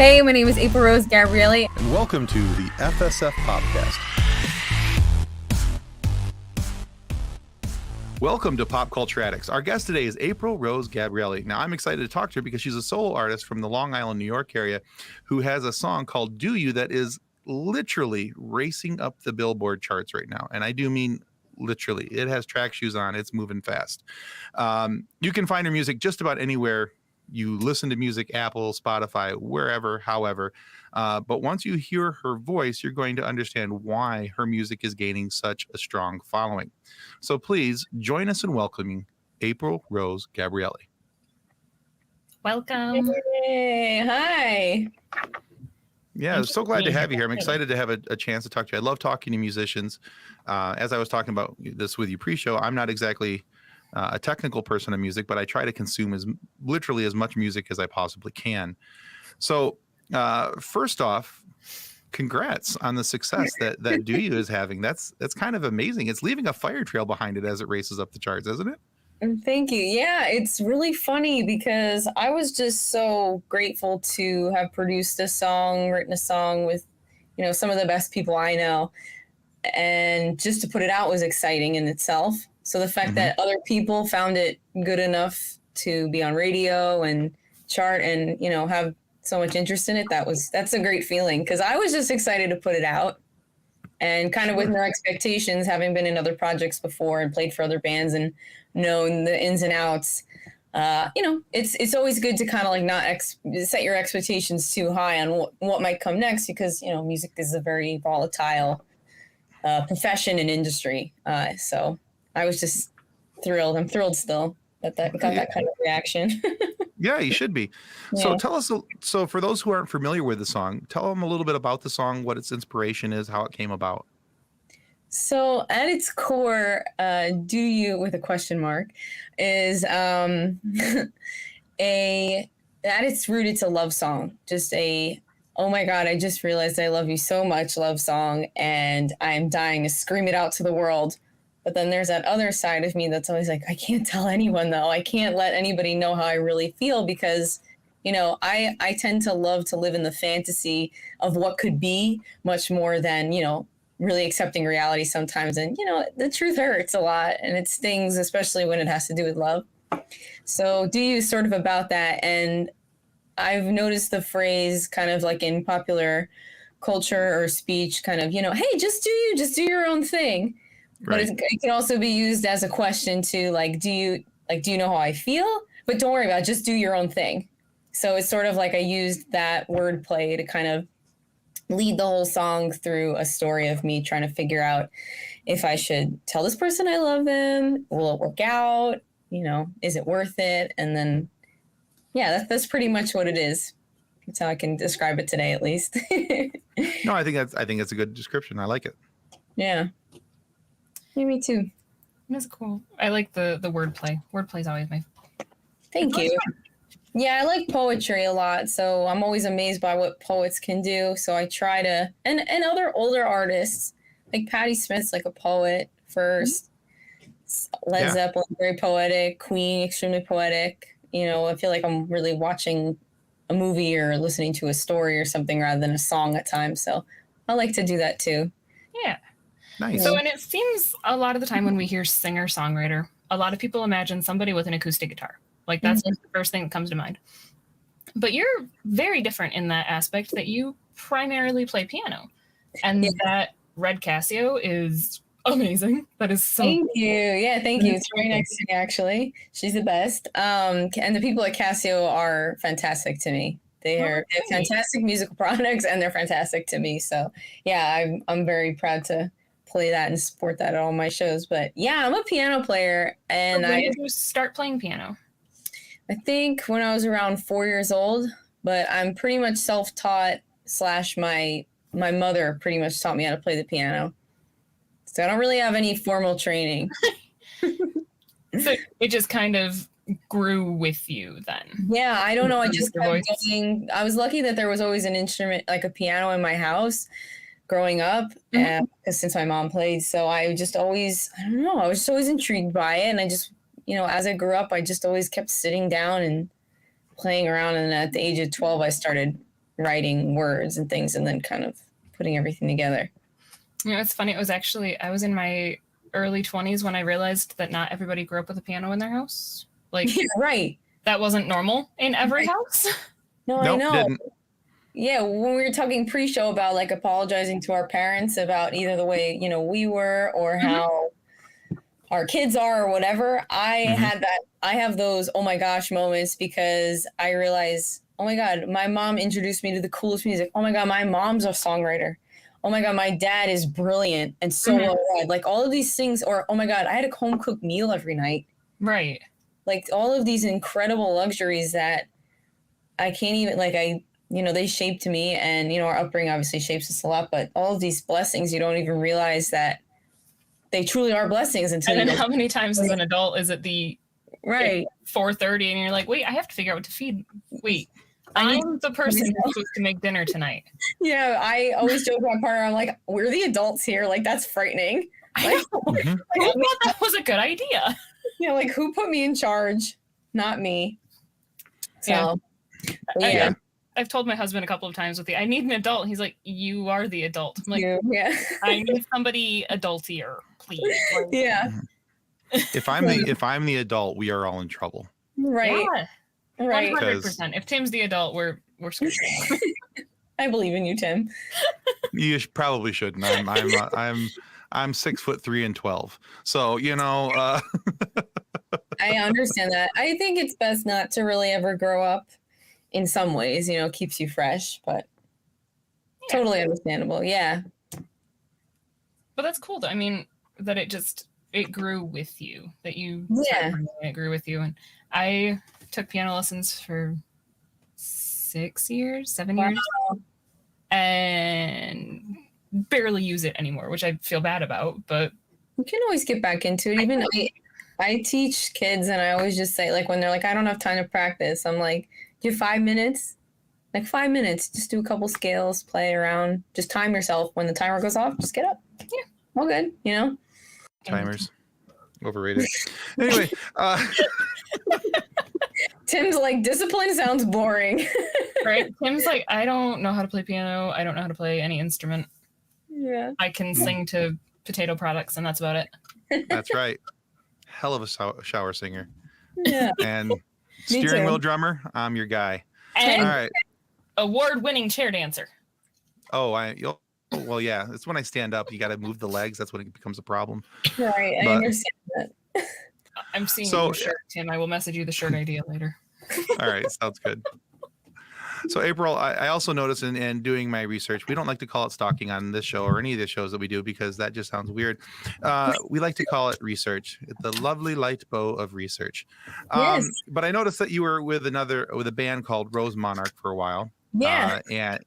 Hey, my name is April Rose Gabrielli. And welcome to the FSF Popcast. Welcome to Pop Culture Addicts. Our guest today is April Rose Gabrielli. Now, I'm excited to talk to her because she's a solo artist from the Long Island, New York area who has a song called Do You that is literally racing up the Billboard charts right now. And I do mean literally. It has track shoes on. It's moving fast. You can find her music just about anywhere you listen to music, Apple, Spotify, wherever, however. But once you hear her voice, you're going to understand why her music is gaining such a strong following. So please join us in welcoming April Rose Gabrielli. Welcome. Hey, hi. Yeah, I'm so glad to have you here. I'm excited to have a chance to talk to you. I love talking to musicians. As I was talking about this with you pre-show, I'm not exactly a technical person of music, but I try to consume literally as much music as I possibly can. So first off, congrats on the success that Do You is having. That's kind of amazing. It's leaving a fire trail behind it as it races up the charts, isn't it? Thank you. Yeah, it's really funny because I was just so grateful to have produced a song, written a song with, some of the best people I know. And just to put it out was exciting in itself. So the fact that other people found it good enough to be on radio and chart and, have so much interest in it, that's a great feeling because I was just excited to put it out and kind of with no expectations, having been in other projects before and played for other bands and known the ins and outs. It's always good to kind of like not set your expectations too high on what might come next because, music is a very volatile profession and industry. So I was just thrilled. I'm thrilled still that got that kind of reaction. Yeah, you should be. Yeah. So tell us, so for those who aren't familiar with the song, tell them a little bit about the song, what its inspiration is, how it came about. So at its core, Do You with a question mark is at its root, it's a love song. Just oh my God, I just realized I love you so much love song. And I'm dying to scream it out to the world. But then there's that other side of me that's always like, I can't tell anyone though. I can't let anybody know how I really feel because, I tend to love to live in the fantasy of what could be much more than, really accepting reality sometimes. And, the truth hurts a lot and it stings, especially when it has to do with love. So Do You is sort of about that. And I've noticed the phrase kind of like in popular culture or speech kind of, hey, just do your own thing. Right. But it can also be used as a question to like, do you know how I feel? But don't worry about it, just do your own thing. So it's sort of like I used that wordplay to kind of lead the whole song through a story of me trying to figure out if I should tell this person I love them. Will it work out? Is it worth it? And then, yeah, that's pretty much what it is. That's how I can describe it today, at least. No, I think that's a good description. I like it. Yeah. Yeah, me too. That's cool. I like the wordplay. Wordplay is always my favorite. Thank you. Yeah, I like poetry a lot, so I'm always amazed by what poets can do. So I try to, and other older artists, like Patti Smith's like a poet first. Led Zeppelin, very poetic. Queen, extremely poetic. I feel like I'm really watching a movie or listening to a story or something rather than a song at times. So I like to do that too. Yeah. Nice. So, and it seems a lot of the time when we hear singer-songwriter, a lot of people imagine somebody with an acoustic guitar. Like that's the first thing that comes to mind. But you're very different in that aspect that you primarily play piano. And that red Casio is amazing. That is so Thank you. Yeah, thank you. It's right next to me, actually. She's the best. And the people at Casio are fantastic to me. They're fantastic musical products and they're fantastic to me. So, yeah, I'm very proud to play that and support that at all my shows. But yeah, I'm a piano player. And when did you start playing piano? I think when I was around 4 years old, but I'm pretty much self-taught / my mother pretty much taught me how to play the piano. So I don't really have any formal training. So it just kind of grew with you then? Yeah, I don't know. I just kept going. I was lucky that there was always an instrument, like a piano in my house growing up, because since my mom played. So I just always, I don't know, I was just always intrigued by it. And I just, as I grew up, I just always kept sitting down and playing around. And at the age of 12, I started writing words and things and then kind of putting everything together. You know, it's funny. It was actually, I was in my early 20s when I realized that not everybody grew up with a piano in their house. Like, Yeah, right. that wasn't normal in every house. No, Nope, I know. didn't. Yeah, when we were talking pre-show about like apologizing to our parents about either the way, you know, we were or how our kids are or whatever, I have those oh my gosh moments because I realize, oh my God, my mom introduced me to the coolest music. Oh my God, my mom's a songwriter. Oh my God, my dad is brilliant and so well read. Like all of these things, or oh my God, I had a home cooked meal every night. Right. Like all of these incredible luxuries that I can't even, like they shaped me, and, our upbringing obviously shapes us a lot, but all of these blessings, you don't even realize that they truly are blessings until and then how many times as an adult is it the right 4:30 and you're like, wait, I have to figure out what to feed. Wait, I'm the person who's supposed to make dinner tonight. Yeah, I always joke with my partner, I'm like, we're the adults here. Like, that's frightening. I know. Who thought that was a good idea? Yeah, like who put me in charge? Not me. So, yeah. I've told my husband a couple of times I need an adult. He's like, you are the adult. I'm like, yeah. I need somebody adultier, please. Like, yeah. If I'm the adult, we are all in trouble. Right. Yeah. Right. 100%. If Tim's the adult, we're screwed. I believe in you, Tim. You probably shouldn't. I'm 6'3" and 12. So, I understand that. I think it's best not to really ever grow up in some ways, keeps you fresh, but totally understandable. Yeah. But that's cool though. I mean, that it grew with you, that you it grew with you. And I took piano lessons for 7 years, and barely use it anymore, which I feel bad about, but you can always get back into it. Even I teach kids, and I always just say, like, when they're like, I don't have time to practice, I'm like, do you have 5 minutes? Like 5 minutes, just do a couple scales, play around, just time yourself. When the timer goes off, just get up. Yeah, all good, Timers, overrated. Anyway, Tim's like, discipline sounds boring. Right? Tim's like, I don't know how to play piano. I don't know how to play any instrument. Yeah. I can sing to potato products, and that's about it. That's right. Hell of a shower singer. Yeah. And steering wheel drummer, I'm your guy. And all right. Award-winning chair dancer. Oh, well, yeah. It's when I stand up, you got to move the legs. That's when it becomes a problem. Right. I understand that. I'm seeing your shirt, Tim. I will message you the shirt idea later. All right. Sounds good. So, April, I also noticed in doing my research, we don't like to call it stalking on this show or any of the shows that we do because that just sounds weird. We like to call it research, the lovely light bow of research. Yes. But I noticed that you were with a band called Rose Monarch for a while. Yeah.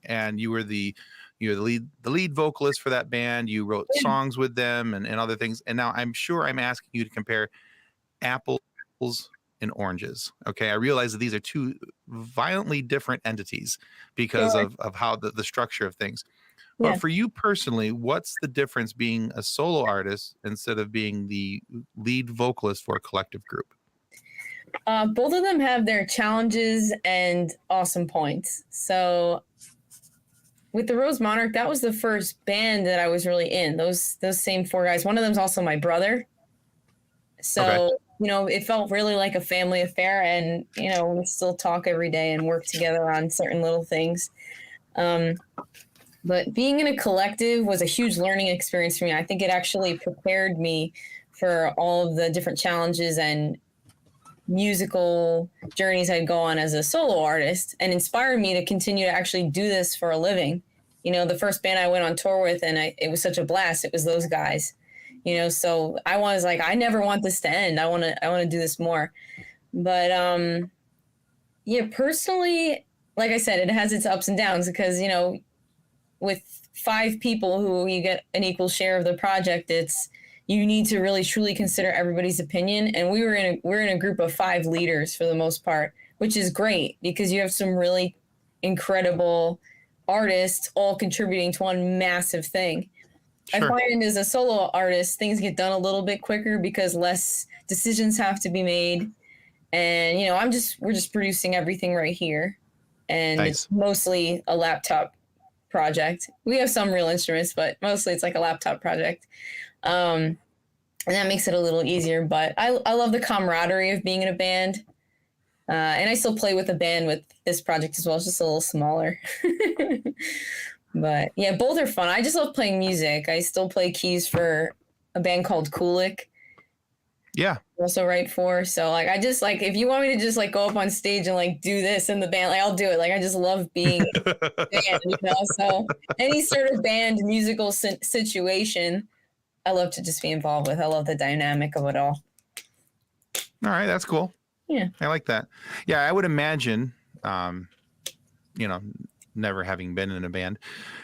And you were the lead vocalist for that band. You wrote songs with them and other things. And now I'm sure I'm asking you to compare apples and oranges. Okay. I realize that these are two violently different entities because of how the structure of things. But for you personally, what's the difference being a solo artist instead of being the lead vocalist for a collective group? Both of them have their challenges and awesome points. So with the Rose Monarch, that was the first band that I was really in. Those same 4 guys. One of them's also my brother. So, it felt really like a family affair, and, we still talk every day and work together on certain little things. But being in a collective was a huge learning experience for me. I think it actually prepared me for all of the different challenges and musical journeys I'd go on as a solo artist, and inspired me to continue to actually do this for a living. The first band I went on tour with, and it was such a blast. It was those guys, so I was like, I never want this to end. I want to do this more. But, personally, like I said, it has its ups and downs because, with 5 people who you get an equal share of the project, you need to really truly consider everybody's opinion. And we're in a group of 5 leaders for the most part, which is great because you have some really incredible artists all contributing to one massive thing. Sure. I find as a solo artist, things get done a little bit quicker because less decisions have to be made. And, we're just producing everything right here. and Nice. it's mostly a laptop project. We have some real instruments, but mostly it's like a laptop project. And that makes it a little easier, but I love the camaraderie of being in a band. And I still play with a band with this project as well. It's just a little smaller. But yeah, both are fun. I just love playing music. I still play keys for a band called KULICK. Yeah. Also write for. So like, I just like, if you want me to just like go up on stage and like do this in the band, like I'll do it. Like, I just love being a band, you know? So any sort of band musical situation, I love to just be involved with. I love the dynamic of it all. All right. That's cool. Yeah. I like that. Yeah. I would imagine, you know, never having been in a band,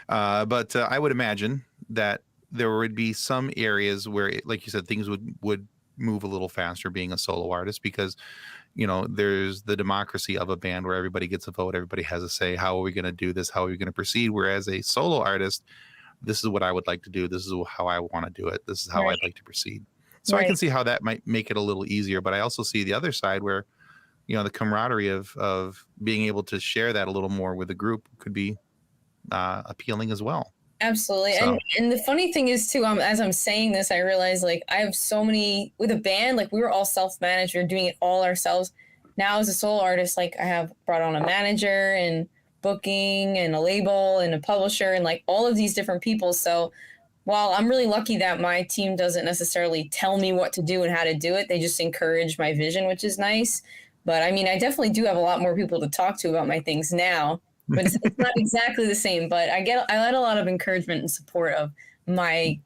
but I would imagine that there would be some areas where, like you said, things would move a little faster being a solo artist, because, you know, there's the democracy of a band where everybody gets a vote, everybody has a say. How are we going to do this? How are we going to proceed? Whereas a solo artist, this is what I would like to do. This is how I want to do it. This is how I'd like to proceed. So I can see how that might make it a little easier, but I also see the other side where, you know, the camaraderie of being able to share that a little more with the group could be appealing as well. Absolutely. So. And the funny thing is too, as I'm saying this, I realize like I have so many with a band, like we were all self-managed. We were doing it all ourselves. Now as a solo artist, like I have brought on a manager and booking and a label and a publisher and like all of these different people. So while I'm really lucky that my team doesn't necessarily tell me what to do and how to do it, they just encourage my vision, which is nice. But I mean, I definitely do have a lot more people to talk to about my things now. But it's not exactly the same. But I get a lot of encouragement and support of my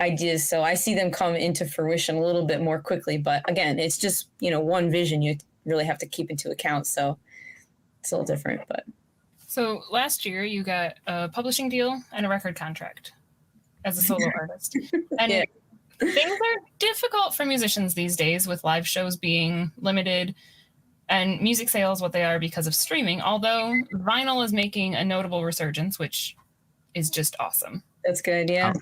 ideas. So I see them come into fruition a little bit more quickly. But again, it's just, you know, one vision you really have to keep into account. So it's a little different. But so last year you got a publishing deal and a record contract as a solo artist. And yeah. Things are difficult for musicians these days with live shows being limited and music sales what they are because of streaming, although vinyl is making a notable resurgence, which is just awesome. That's good, yeah.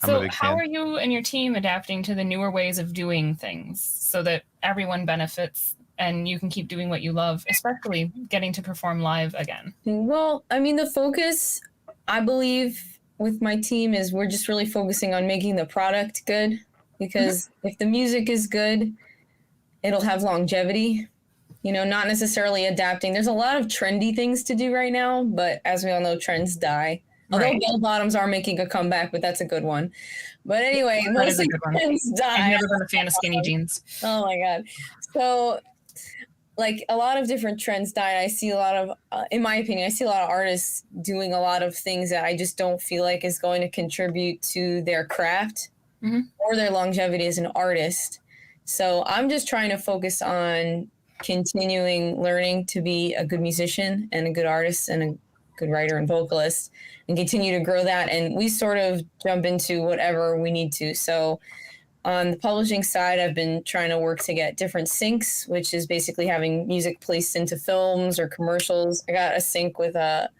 So how are you and your team adapting to the newer ways of doing things so that everyone benefits and you can keep doing what you love, especially getting to perform live again? Well, I mean, the focus, I believe, with my team is we're just really focusing on making the product good, because if the music is good, it'll have longevity. You know, not necessarily adapting. There's a lot of trendy things to do right now, but as we all know, trends die. Although bell bottoms are making a comeback, but that's a good one. But anyway, most of the trends die. I've never been a fan of skinny jeans. Oh my God. So like a lot of different trends die. I see a lot of, in my opinion, I see a lot of artists doing a lot of things that I just don't feel like is going to contribute to their craft or their longevity as an artist. So I'm just trying to focus on continuing learning to be a good musician and a good artist and a good writer and vocalist, and continue to grow that. And we sort of jump into whatever we need to. So on the publishing side, I've been trying to work to get different syncs, which is basically having music placed into films or commercials. I got a sync with a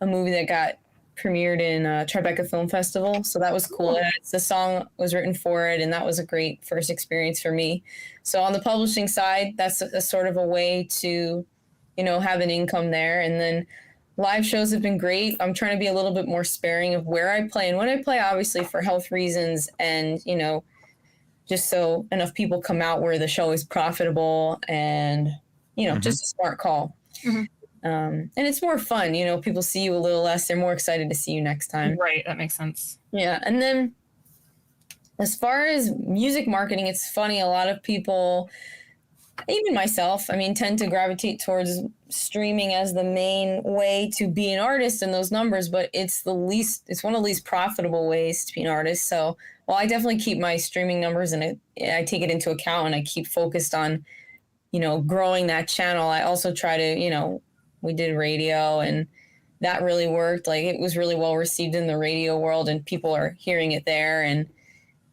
movie that got premiered in Tribeca Film Festival. So that was cool. The song was written for it, and that was a great first experience for me. So on the publishing side, that's a sort of a way to, you know, have an income there. And then live shows have been great. I'm trying to be a little bit more sparing of where I play and when I play, obviously for health reasons, and, you know, just so enough people come out where the show is profitable and, you know, just a smart call. And it's more fun, you know, people see you a little less. They're more excited to see you next time. Right. That makes sense. Yeah. And then as far as music marketing, it's funny. A lot of people, even myself, I mean, tend to gravitate towards streaming as the main way to be an artist in those numbers, but it's one of the least profitable ways to be an artist. So while I definitely keep my streaming numbers and I take it into account and I keep focused on, you know, growing that channel, I also try to, you know, we did radio and that really worked. Like it was really well received in the radio world and people are hearing it there. And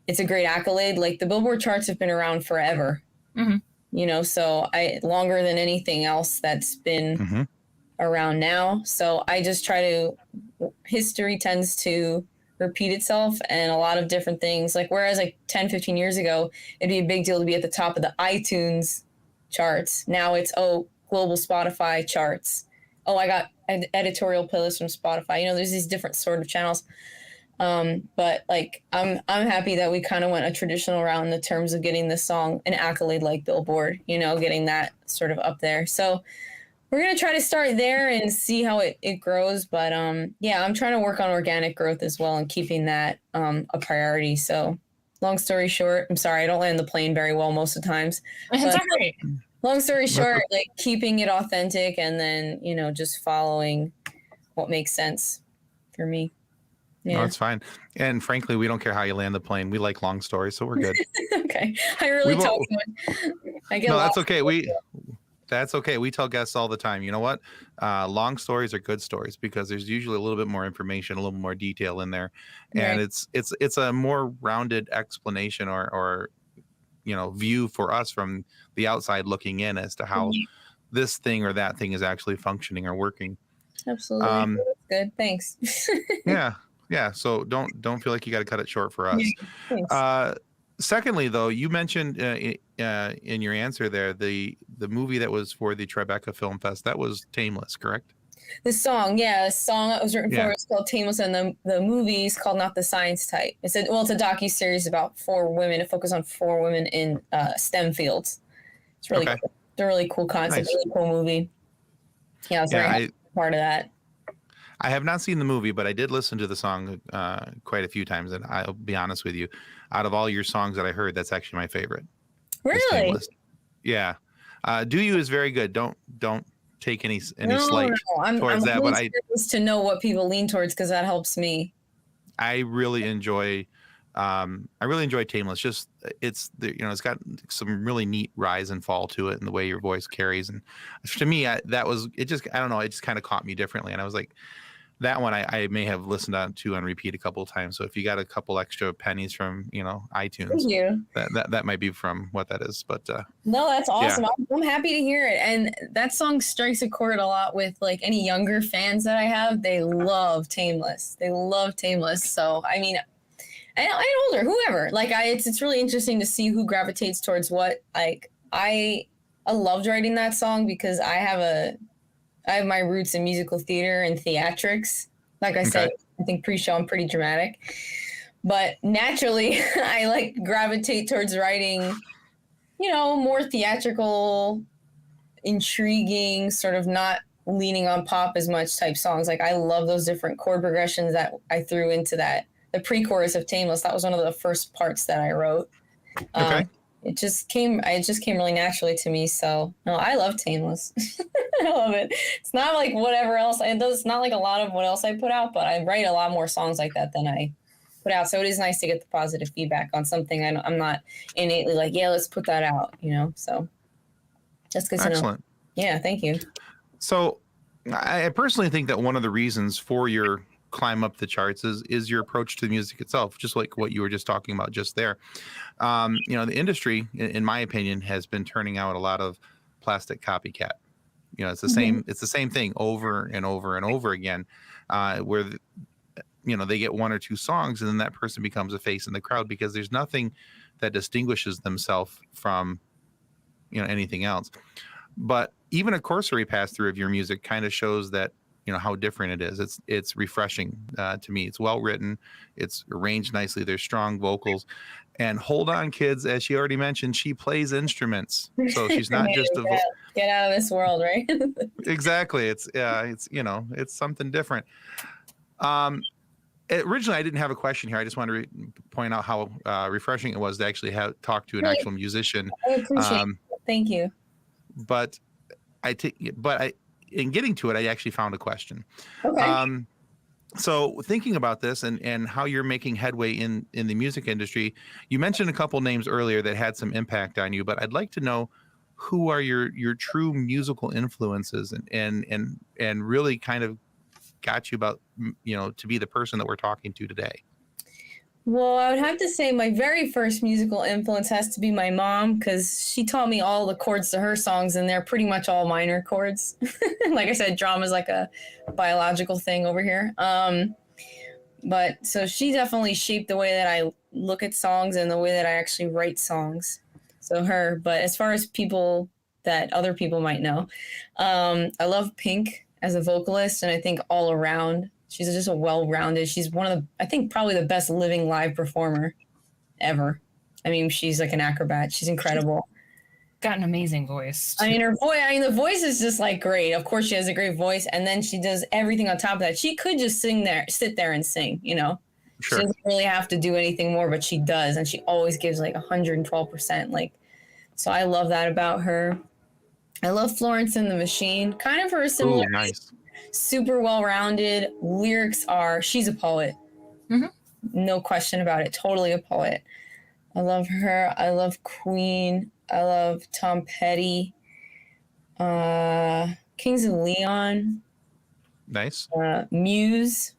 it's a great accolade. Like the Billboard charts have been around forever, you know, so longer than anything else that's been around now. So I just history tends to repeat itself and a lot of different things. Like whereas like 10, 15 years ago, it'd be a big deal to be at the top of the iTunes charts. Now it's, global Spotify charts. I got editorial playlists from Spotify. You know, there's these different sort of channels. But like, I'm happy that we kind of went a traditional route in the terms of getting this song an accolade like Billboard, you know, getting that sort of up there. So we're going to try to start there and see how it grows. But yeah, I'm trying to work on organic growth as well and keeping that a priority. So long story short, I'm sorry, I don't land the plane very well most of the times. It's all right. Long story short, like keeping it authentic and then, you know, just following what makes sense for me. Yeah. No, it's fine. And frankly, we don't care how you land the plane. We like long stories, so we're good. Okay. I really talk too much. I get that's okay. That's okay. We tell guests all the time, you know what? Long stories are good stories because there's usually a little bit more information, a little more detail in there. And right. it's a more rounded explanation or you know, view for us from the outside looking in as to how this thing or that thing is actually functioning or working. Absolutely. That's good. Thanks. Yeah. So don't feel like you got to cut it short for us. Thanks. Secondly, though, you mentioned in your answer there the movie that was for the Tribeca Film Fest. That was Tameless, correct? The song I was written for is called Tameless, and the movie is called Not the Science Type. It's a docuseries about 4 women. It focuses on 4 women in STEM fields. It's really cool. It's a really cool concept, nice. Really cool movie. Yeah, I was very happy to be part of that. I have not seen the movie, but I did listen to the song quite a few times, and I'll be honest with you, out of all your songs that I heard, that's actually my favorite. Really? Yeah. Do You is very good. Don't take any slight towards that, but I to know what people lean towards because that helps me. I really enjoy Tameless. Just it's got some really neat rise and fall to it, and the way your voice carries, and to me it just kind of caught me differently, and I was like, that one I may have listened to on repeat a couple of times. So if you got a couple extra pennies from iTunes, thank you. That might be from what that is. But no, that's awesome. Yeah. I'm happy to hear it. And that song strikes a chord a lot with like any younger fans that I have. They love Tameless. So I mean, and older, whoever. Like it's really interesting to see who gravitates towards what. Like I loved writing that song because I have my roots in musical theater and theatrics. Like I said, I think pre-show I'm pretty dramatic. But naturally, I like gravitate towards writing, more theatrical, intriguing, sort of not leaning on pop as much type songs. Like I love those different chord progressions that I threw into that. The pre-chorus of Tameless, that was one of the first parts that I wrote. It just came really naturally to me. So no, I love Tameless. I love it. It's not like whatever else it's not like a lot of what else I put out, but I write a lot more songs like that than I put out. So it is nice to get the positive feedback on something I'm not innately like, yeah, let's put that out, so that's good. Excellent. Yeah. Thank you. So I personally think that one of the reasons for your climb up the charts is your approach to the music itself, just like what you were just talking about just there. The industry, in my opinion, has been turning out a lot of plastic copycat. It's the same thing over and over and over again, where they get 1 or 2 songs and then that person becomes a face in the crowd because there's nothing that distinguishes themselves from anything else. But even a cursory pass through of your music kind of shows that how different it is. It's refreshing to me. It's well written. It's arranged nicely. There's strong vocals. And hold on, kids, as she already mentioned, she plays instruments. So she's not just get out of this world, right? Exactly. It's something different. Originally, I didn't have a question here. I just wanted to point out how refreshing it was to actually talk to an actual musician. I appreciate it. Thank you. But in getting to it, I actually found a question. Okay. So thinking about this and how you're making headway in the music industry, you mentioned a couple names earlier that had some impact on you, but I'd like to know who are your true musical influences and really kind of got you about, to be the person that we're talking to today. Well, I would have to say my very first musical influence has to be my mom because she taught me all the chords to her songs, and they're pretty much all minor chords. Like I said, drama is like a biological thing over here. But so she definitely shaped the way that I look at songs and the way that I actually write songs. So her. But as far as people that other people might know, I love Pink. as a vocalist, and I think all around she's just a well-rounded. She's one of the, I think, probably the best living live performer ever. I mean, she's like an acrobat. She's incredible. Got an amazing voice. I mean, the voice is just like great. Of course, she has a great voice, and then she does everything on top of that. She could just sit there and sing, you know. Sure. She doesn't really have to do anything more, but she does, and she always gives like 112%. Like, so I love that about her. I love Florence and the Machine. Kind of her similar. Ooh, nice. Super well-rounded. Lyrics are, she's a poet. Mm-hmm. No question about it. Totally a poet. I love her. I love Queen. I love Tom Petty. Kings of Leon. Nice. Muse.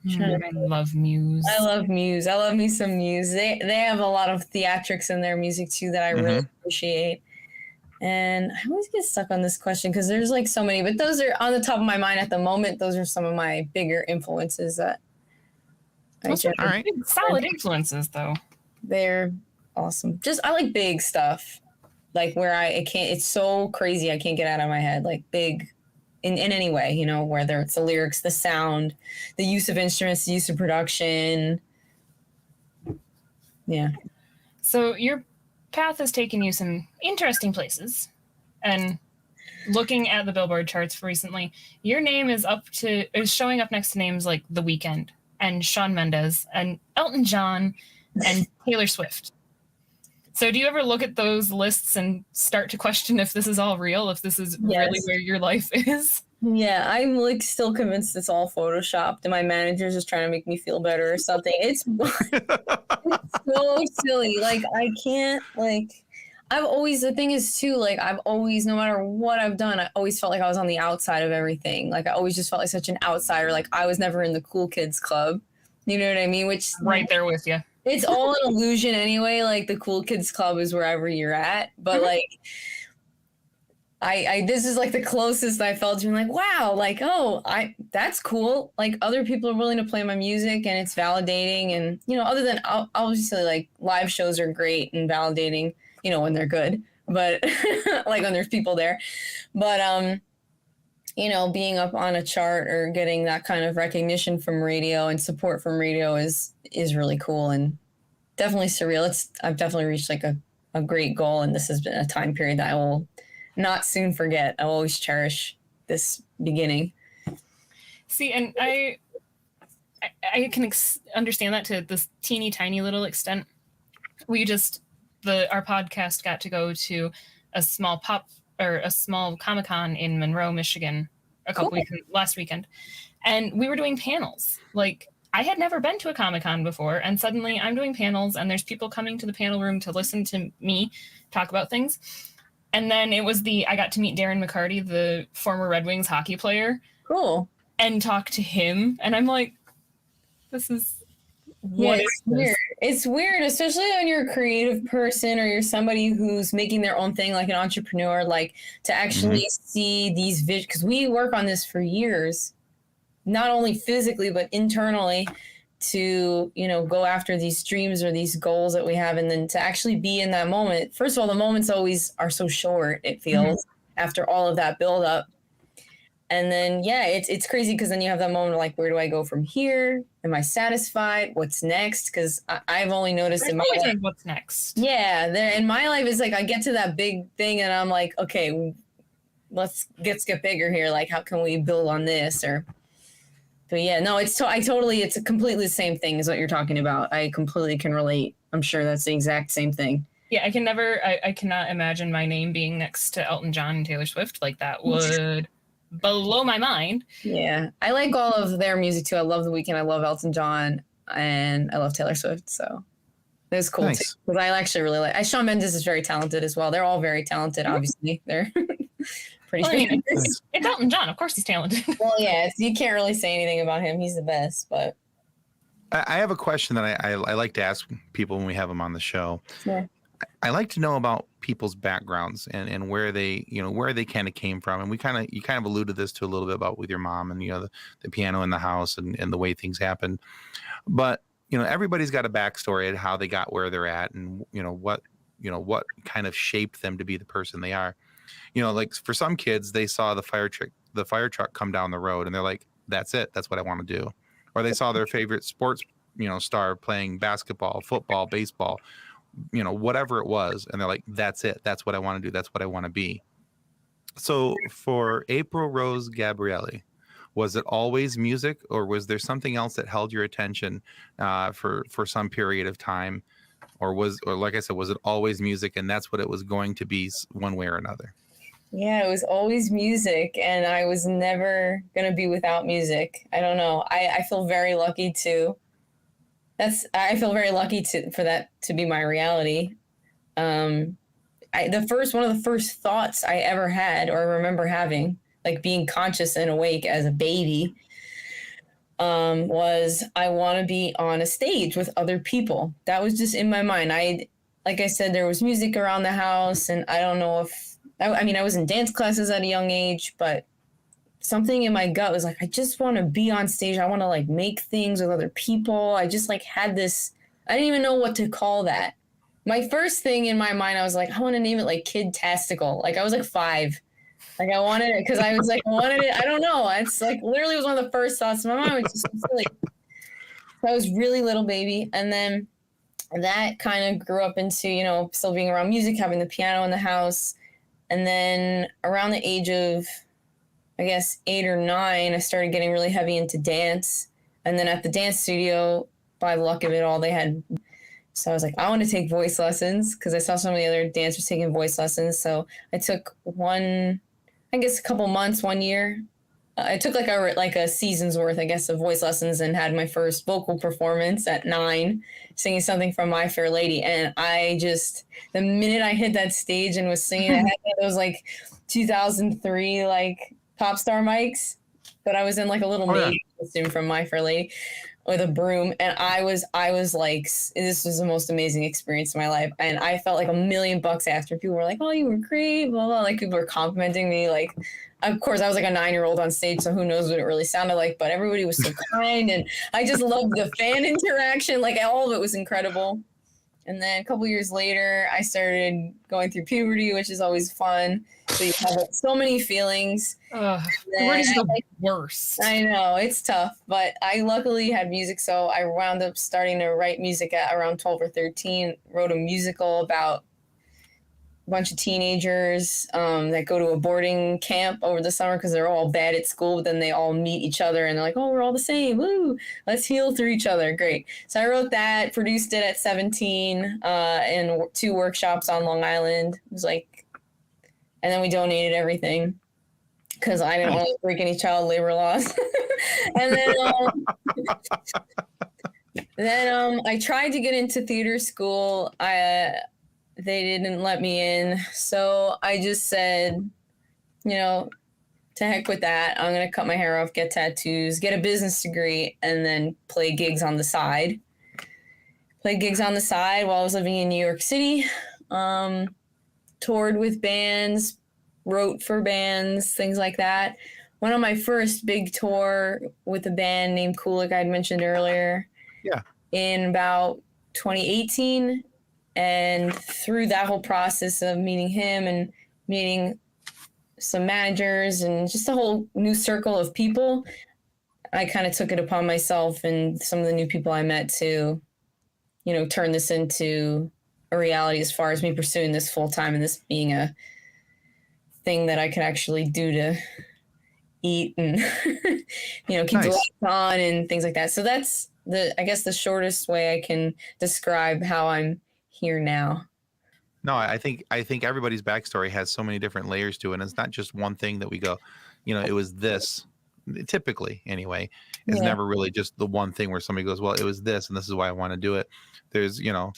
I love Muse. I love Muse. I love me some Muse. They have a lot of theatrics in their music too that I really appreciate. And I always get stuck on this question because there's like so many, but those are on the top of my mind at the moment. Those are some of my bigger influences that Those are all right. Solid influences though. They're awesome. Just I like big stuff. Like where I can't, it's so crazy I can't get out of my head. Like big in any way, you know, whether it's the lyrics, the sound, the use of instruments, the use of production. Yeah. So your path has taken you some interesting places. And looking at the Billboard charts recently, your name is showing up next to names like The Weeknd and Shawn Mendes and Elton John and Taylor Swift. So do you ever look at those lists and start to question if this is all real, if this is really where your life is? Yeah, I'm like still convinced it's all photoshopped and my manager's just trying to make me feel better or something. It's so silly. Like I can't the thing is too, like I've always, no matter what I've done, I always felt like I was on the outside of everything. Like I always just felt like such an outsider. Like I was never in the cool kids club. You know what I mean? Which right there with you. It's all an illusion anyway. Like the cool kids club is wherever you're at. But like, I this is like the closest I felt to being like, wow, like, oh, that's cool. Like other people are willing to play my music and it's validating. And, you know, other than obviously like live shows are great and validating, you know, when they're good, but like when there's people there. But, you know, being up on a chart or getting that kind of recognition from radio and support from radio is really cool and definitely surreal. I've definitely reached like a great goal, and this has been a time period that I will not soon forget. I will always cherish this beginning. See, and I can understand that to this teeny tiny little extent. Our podcast got to go to a small Comic-Con in Monroe, Michigan, last weekend. And we were doing panels. Like I had never been to a Comic-Con before, and suddenly I'm doing panels and there's people coming to the panel room to listen to me talk about things. And then it was I got to meet Darren McCarty, the former Red Wings hockey player. Cool. And talk to him. And I'm like, this is weird. It's weird, especially when you're a creative person or you're somebody who's making their own thing, like an entrepreneur, like to actually see these visions, because we work on this for years, not only physically, but internally to, you know, go after these dreams or these goals that we have. And then to actually be in that moment. First of all, the moments always are so short, it feels, after all of that build up. And then, it's crazy because then you have that moment of like, where do I go from here? Am I satisfied? What's next? Because I've only noticed in my life. What's next? Yeah, in my life, it's like I get to that big thing and I'm like, okay, let's get bigger here. Like, how can we build on this? But yeah, no, it's a completely the same thing as what you're talking about. I completely can relate. I'm sure that's the exact same thing. Yeah, I cannot imagine my name being next to Elton John and Taylor Swift. Like that would blow my mind. Yeah, I like all of their music too. I love The Weeknd. I love Elton John, and I love Taylor Swift. So it was cool too. Because I actually really like. Shawn Mendes is very talented as well. They're all very talented. Obviously, they're pretty famous. It's Elton John. Of course, he's talented. Well, yeah, you can't really say anything about him. He's the best. But I have a question that I like to ask people when we have them on the show. Yeah. I like to know about people's backgrounds and where they kind of came from. And you kind of alluded this to a little bit about with your mom and, you know, the piano in the house and the way things happen. But, you know, everybody's got a backstory at how they got where they're at and, what kind of shaped them to be the person they are. Like for some kids, they saw the fire truck come down the road and they're like, that's it. That's what I want to do. Or they saw their favorite sports, star playing basketball, football, baseball, whatever it was. And they're like, that's it. That's what I want to do. That's what I want to be. So for April Rose Gabrielli, was it always music, or was there something else that held your attention for some period of time? Or like I said, was it always music and that's what it was going to be one way or another? Yeah, it was always music, and I was never going to be without music. I don't know. I feel very lucky for that to be my reality. One of the first thoughts I ever had, or remember having, like being conscious and awake as a baby, was I want to be on a stage with other people. That was just in my mind. Like I said, there was music around the house, and I don't know if, I was in dance classes at a young age, but something in my gut was like, I just want to be on stage. I want to like make things with other people. I just like had this, I didn't even know what to call that. My first thing in my mind, I was like, I want to name it like Kid-tastical. Like I was like 5. Like I wanted it because I was like, I wanted it. I don't know. It's like literally was one of the first thoughts in my mind. Was just silly. I was really little baby. And then that kind of grew up into, still being around music, having the piano in the house. And then around the age of, I guess, 8 or 9, I started getting really heavy into dance. And then at the dance studio, by the luck of it all, they had, so I was like, I want to take voice lessons because I saw some of the other dancers taking voice lessons. So I took a couple months, 1 year. I took like a season's worth, I guess, of voice lessons and had my first vocal performance at 9, singing something from My Fair Lady. And the minute I hit that stage and was singing, I had those like 2003 like pop star mics, but I was in like a little maid costume from My Fair Lady with a broom. And I was like, this was the most amazing experience of my life. And I felt like $1 million after. People were like, oh, you were great, blah, blah. Like people were complimenting me. Like, of course, I was like a 9-year-old on stage, so who knows what it really sounded like, but everybody was so kind. And I just loved the fan interaction. Like all of it was incredible. And then a couple years later, I started going through puberty, which is always fun. So you have like, so many feelings. Puberty's the worst. I know, it's tough, but I luckily had music, so I wound up starting to write music at around 12 or 13, wrote a musical about a bunch of teenagers that go to a boarding camp over the summer because they're all bad at school, but then they all meet each other and they're like, oh, we're all the same. Woo, let's heal through each other. Great. So I wrote that, produced it at 17 in 2 workshops on Long Island. It was like, and then we donated everything because I didn't want to break any child labor laws. And then I tried to get into theater school. They didn't let me in. So I just said, to heck with that. I'm going to cut my hair off, get tattoos, get a business degree, and then play gigs on the side. Played gigs on the side while I was living in New York City. Toured with bands, wrote for bands, things like that. Went on my first big tour with a band named KULICK I had mentioned earlier. Yeah. In about 2018. And through that whole process of meeting him and meeting some managers and just a whole new circle of people, I kind of took it upon myself and some of the new people I met to, turn this into a reality as far as me pursuing this full time and this being a thing that I could actually do to eat and, keep the lights on and things like that. So that's the shortest way I can describe how I'm here now. No, I think everybody's backstory has so many different layers to it. And it's not just one thing that we go, it was this. Typically, anyway, it's never really just the one thing where somebody goes, well, it was this, and this is why I want to do it. There's, to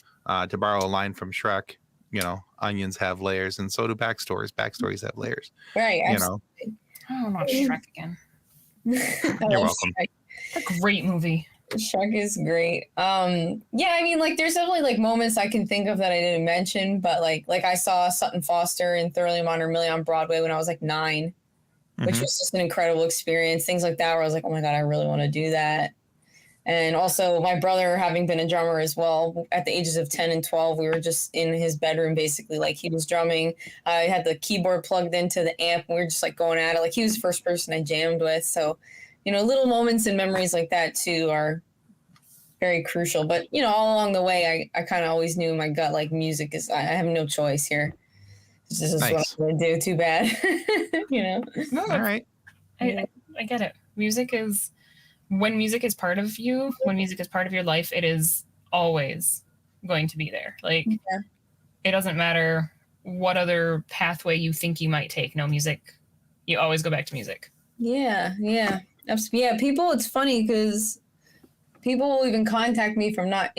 borrow a line from Shrek, onions have layers, and so do backstories. Backstories have layers. Right. Absolutely. I don't watch Shrek again. You're welcome. It's a great movie. Shrek is great. There's definitely moments I can think of that I didn't mention, but like I saw Sutton Foster in Thoroughly Modern Millie on Broadway when I was 9, which was just an incredible experience. Things like that where I was like, oh my God, I really want to do that. And also my brother having been a drummer as well, at the ages of 10 and 12, we were just in his bedroom, basically, like he was drumming. I had the keyboard plugged into the amp, and we were just like going at it. Like he was the first person I jammed with. So, little moments and memories like that too are very crucial. But, all along the way, I kind of always knew in my gut, like music is, I have no choice here. This is what I'm going to do. Too bad. No, All right. I get it. When music is part of you, when music is part of your life, it is always going to be there. Like, It doesn't matter what other pathway you think you might take. No, music, you always go back to music. Yeah. People, it's funny because people will even contact me from not,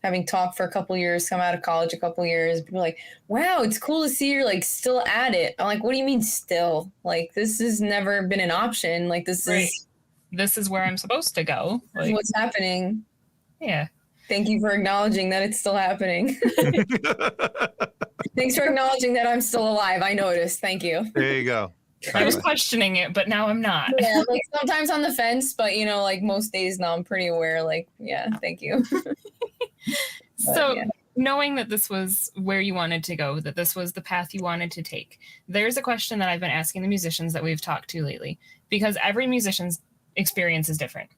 having talked for a couple years, come out of college a couple years. People are like, wow, it's cool to see you're like still at it. I'm like, what do you mean still? Like, this has never been an option. Like, this is where I'm supposed to go. Like, what's happening. Yeah. Thank you for acknowledging that it's still happening. Thanks for acknowledging that I'm still alive. I noticed. Thank you. There you go. I was questioning it, but now I'm not. Yeah, like sometimes on the fence, but like most days now I'm pretty aware. Like, yeah, thank you. Knowing that this was where you wanted to go, that this was the path you wanted to take, there's a question that I've been asking the musicians that we've talked to lately, because every musician's experience is different.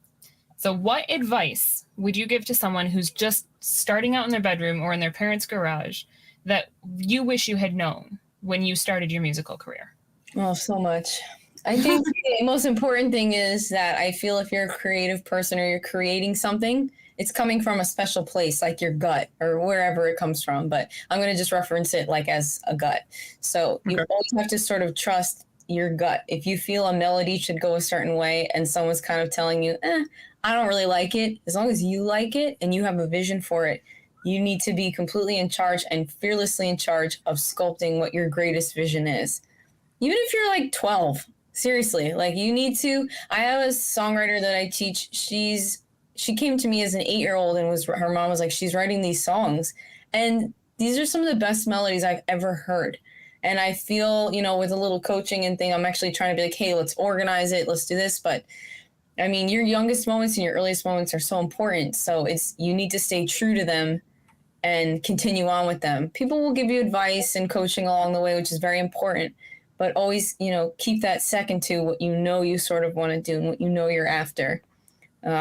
So what advice would you give to someone who's just starting out in their bedroom or in their parents' garage that you wish you had known when you started your musical career? Oh, so much. I think the most important thing is that I feel if you're a creative person or you're creating something, it's coming from a special place, like your gut or wherever it comes from. But I'm going to just reference it like as a gut. So you always have to sort of trust your gut. If you feel a melody should go a certain way and someone's kind of telling you, I don't really like it, as long as you like it and you have a vision for it, you need to be completely in charge and fearlessly in charge of sculpting what your greatest vision is. Even if you're like 12, seriously, like you need to. I have a songwriter that I teach. She came to me as an 8-year-old and her mom was like, she's writing these songs. And these are some of the best melodies I've ever heard. And I feel, with a little coaching and thing, I'm actually trying to be like, hey, let's organize it. Let's do this. But I mean, your youngest moments and your earliest moments are so important. So you need to stay true to them and continue on with them. People will give you advice and coaching along the way, which is very important. But always, keep that second to what you sort of want to do and what you're after.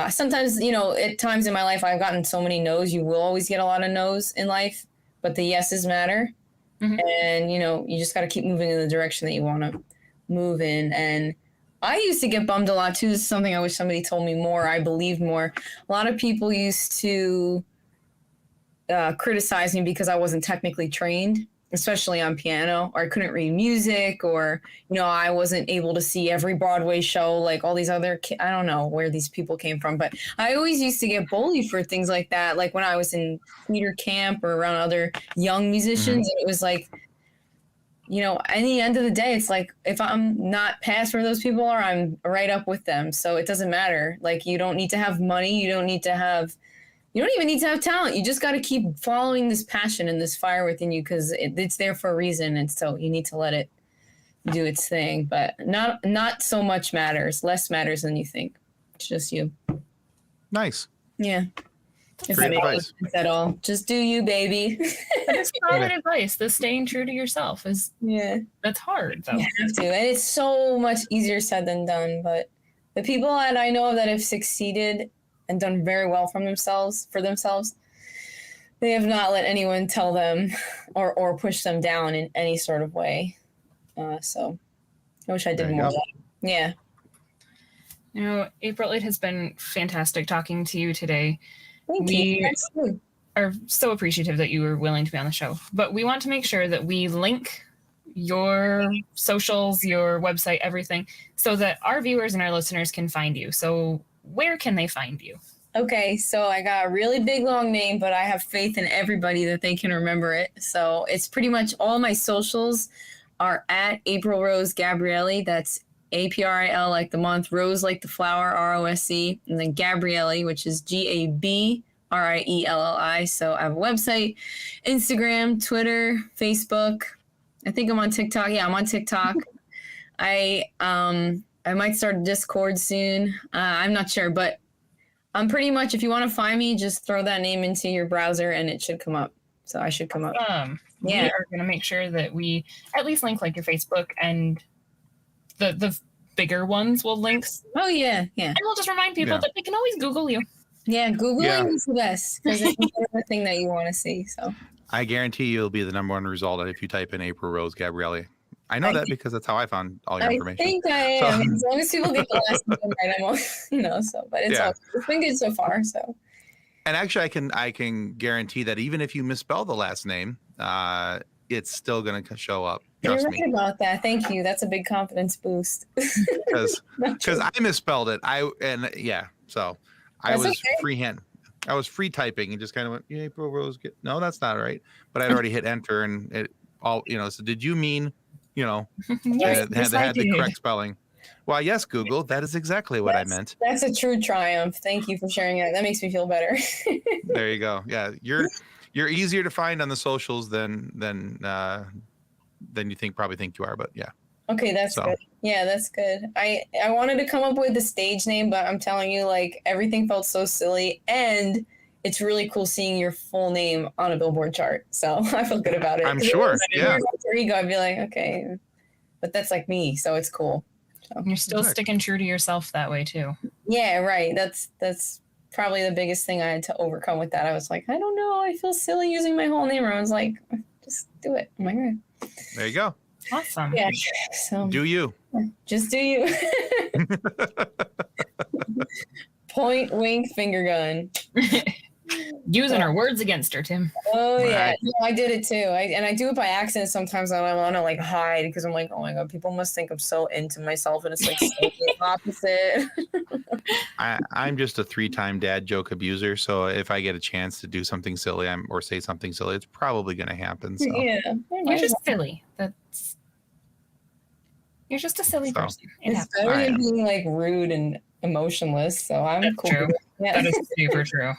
Sometimes, at times in my life, I've gotten so many no's. You will always get a lot of no's in life, but the yeses matter. Mm-hmm. And, you just got to keep moving in the direction that you want to move in. And I used to get bummed a lot, too. This is something I wish somebody told me more. I believed more. A lot of people used to criticize me because I wasn't technically trained, especially on piano, or I couldn't read music, or, I wasn't able to see every Broadway show like all these other I don't know where these people came from, but I always used to get bullied for things like that. Like when I was in theater camp or around other young musicians, and it was like, at the end of the day, it's like, if I'm not past where those people are, I'm right up with them. So it doesn't matter. Like, you don't need to have money. You don't even need to have talent. You just got to keep following this passion and this fire within you, because it's there for a reason. And so you need to let it do its thing. But not so much matters. Less matters than you think. It's just you. Nice. Yeah. Great advice. At all. Just do you, baby. That's solid advice. The staying true to yourself is that's hard, though. You have to. And it's so much easier said than done. But the people that I know that have succeeded and done very well for themselves, they have not let anyone tell them or push them down in any sort of way. So I wish I did more of that. Yeah. April, it has been fantastic talking to you today. Thank you. We are so appreciative that you were willing to be on the show. But we want to make sure that we link your socials, your website, everything, so that our viewers and our listeners can find you. So where can they find you? Okay, so I got a really big, long name, but I have faith in everybody that they can remember it. So it's pretty much all my socials are at April Rose Gabrielli. That's April like the month, Rose like the flower, ROSE, and then Gabrielli, which is GABRIELLI. So I have a website, Instagram, Twitter, Facebook. I think I'm on TikTok. Yeah, I'm on TikTok. I might start a Discord soon. I'm not sure, but I'm pretty much, if you want to find me, just throw that name into your browser and it should come up. So I should come up. We are going to make sure that we at least link like your Facebook, and the bigger ones will link. Oh, yeah. And we'll just remind people that they can always Google you. Yeah, Googling is the best because it's the thing that you want to see. So I guarantee you'll be the #1 result if you type in April Rose Gabrielli. I know that because that's how I found all your information. I think I am. As long as people get the last name right, I'm all, so. But it's been good so far. So. And actually, I can guarantee that even if you misspell the last name, it's still going to show up. Trust me. You're right about that. Thank you. That's a big confidence boost. Because I misspelled it. So I was freehand. I was free typing and just kind of went, April Rose. No, that's not right. But I'd already hit enter, and it all, so did you mean, yes, had the correct spelling? Well, yes, Google. That is exactly what I meant. That's a true triumph. Thank you for sharing that. That makes me feel better. There you go. Yeah, you're easier to find on the socials than you probably think you are. But yeah. Okay, that's good. Yeah, that's good. I wanted to come up with a stage name, but I'm telling you, like, everything felt so silly, and it's really cool seeing your full name on a Billboard chart. So I feel good about it. I'm sure. Yeah. Ego, I'd be like, okay, but that's like me, so it's cool. So. You're still sticking true to yourself that way too. Yeah, right. That's probably the biggest thing I had to overcome with that. I was like, I don't know, I feel silly using my whole name. I was like, just do it. I'm like, right. There you go. Awesome. Yeah. So do you? Just do you. Point, wink, finger gun. Using her words against her, Tim. Oh yeah, no, I did it too. I do it by accident sometimes. And I want to like hide because I'm like, oh my god, people must think I'm so into myself, and it's like so the opposite. I'm just a 3-time dad joke abuser, so if I get a chance to do something silly or say something silly, it's probably going to happen. So. Yeah, you're just silly. You're just a silly person. It's better than being like rude and emotionless. So I'm cool. True. Yeah. That is super true.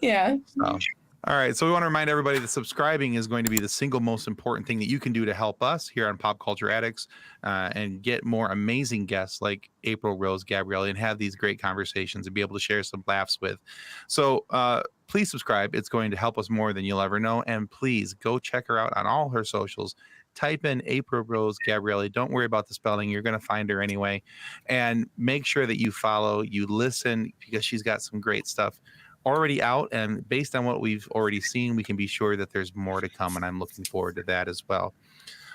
Yeah. So, all right. So we want to remind everybody that subscribing is going to be the single most important thing that you can do to help us here on Pop Culture Addicts and get more amazing guests like April Rose Gabrielli and have these great conversations and be able to share some laughs with. So please subscribe. It's going to help us more than you'll ever know. And please go check her out on all her socials. Type in April Rose Gabrielli. Don't worry about the spelling. You're going to find her anyway. And make sure that you follow, you listen, because she's got some great stuff already out, and based on what we've already seen, we can be sure that there's more to come, and I'm looking forward to that as well.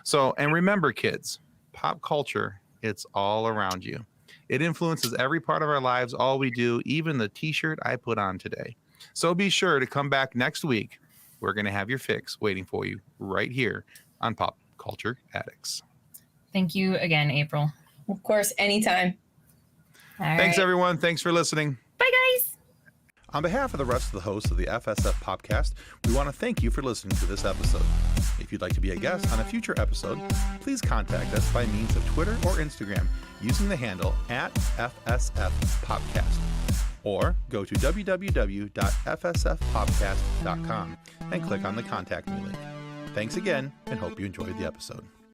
So, and remember, kids, pop culture, it's all around you. It influences every part of our lives, all we do, even the t-shirt I put on today. So be sure to come back next week. We're going to have your fix waiting for you right here on Pop Culture Addicts. Thank you again, April. Of course, anytime. Thanks, everyone. Thanks for listening. Bye, guys. On behalf of the rest of the hosts of the FSF Popcast, we want to thank you for listening to this episode. If you'd like to be a guest on a future episode, please contact us by means of Twitter or Instagram using the handle @FSFPopcast, or go to www.fsfpopcast.com and click on the Contact Me link. Thanks again, and hope you enjoyed the episode.